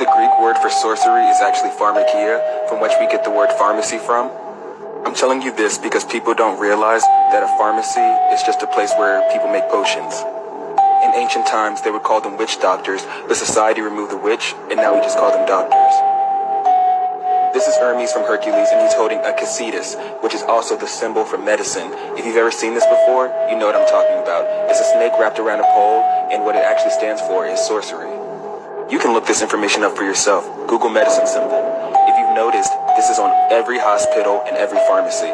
the Greek word for sorcery is actually pharmakia, from which we get the word pharmacy from? I'm telling you this because people don't realize that a pharmacy is just a place where people make potions. In ancient times, they would call them witch doctors, but society removed the witch, and now we just call them doctors. This is Hermes from Hercules, and he's holding a cacetus, which is also the symbol for medicine. If you've ever seen this before, you know what I'm talking about. It's a snake wrapped around a pole, and what it actually stands for is sorcery. You can look this information up for yourself. Google medicine symbol. If you've noticed, this is on every hospital and every pharmacy.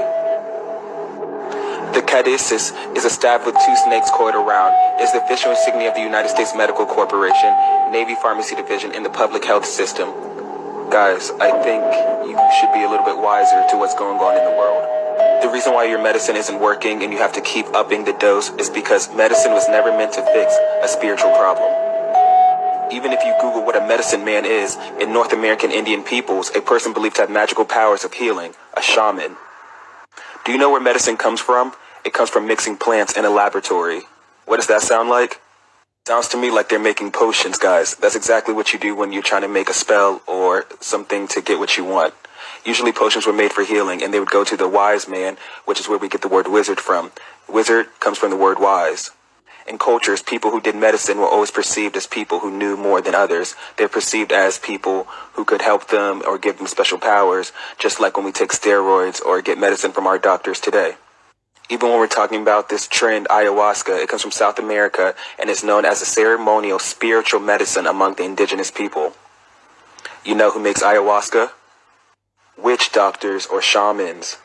The caduceus is a staff with two snakes coiled around. It's the official insignia of the United States Medical Corporation, Navy Pharmacy Division, and the public health system. Guys, I think you should be a little bit wiser to what's going on in the world. The reason why your medicine isn't working and you have to keep upping the dose is because medicine was never meant to fix a spiritual problem. Even if you Google what a medicine man is, in North American Indian peoples, a person believed to have magical powers of healing, a shaman. Do you know where medicine comes from? It comes from mixing plants in a laboratory. What does that sound like? Sounds to me like they're making potions, guys. That's exactly what you do when you're trying to make a spell or something to get what you want. Usually potions were made for healing, and they would go to the wise man, which is where we get the word wizard from. Wizard comes from the word wise. In cultures, people who did medicine were always perceived as people who knew more than others. They're perceived as people who could help them or give them special powers, just like when we take steroids or get medicine from our doctors today. Even when we're talking about this trend, ayahuasca, it comes from South America and is known as a ceremonial spiritual medicine among the indigenous people. You know who makes ayahuasca? Witch doctors or shamans.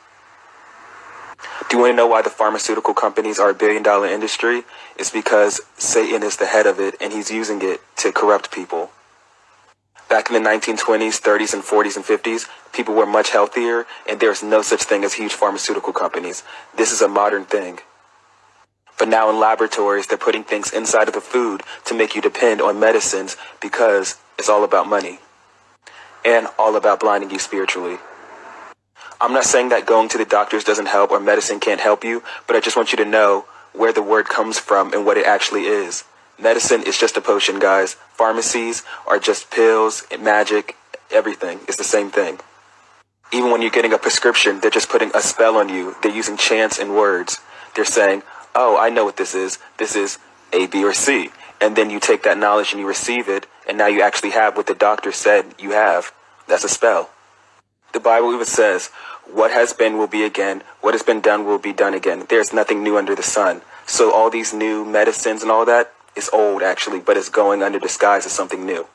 Do you want to know why the pharmaceutical companies are a billion-dollar industry? It's because Satan is the head of it and he's using it to corrupt people. Back in the 1920s, 30s, and 40s, and 50s, people were much healthier, and there's no such thing as huge pharmaceutical companies. This is a modern thing. But now in laboratories, they're putting things inside of the food to make you depend on medicines because it's all about money and all about blinding you spiritually. I'm not saying that going to the doctors doesn't help or medicine can't help you, but I just want you to know where the word comes from and what it actually is. Medicine is just a potion, guys. Pharmacies are just pills, magic, everything. It's the same thing. Even when you're getting a prescription, they're just putting a spell on you. They're using chants and words. They're saying, oh, I know what this is. This is A, B, or C. And then you take that knowledge and you receive it, and now you actually have what the doctor said you have. That's a spell. The Bible even says, what has been will be again. What has been done will be done again. There's nothing new under the sun. So all these new medicines and all that, it's old actually, but it's going under disguise as something new.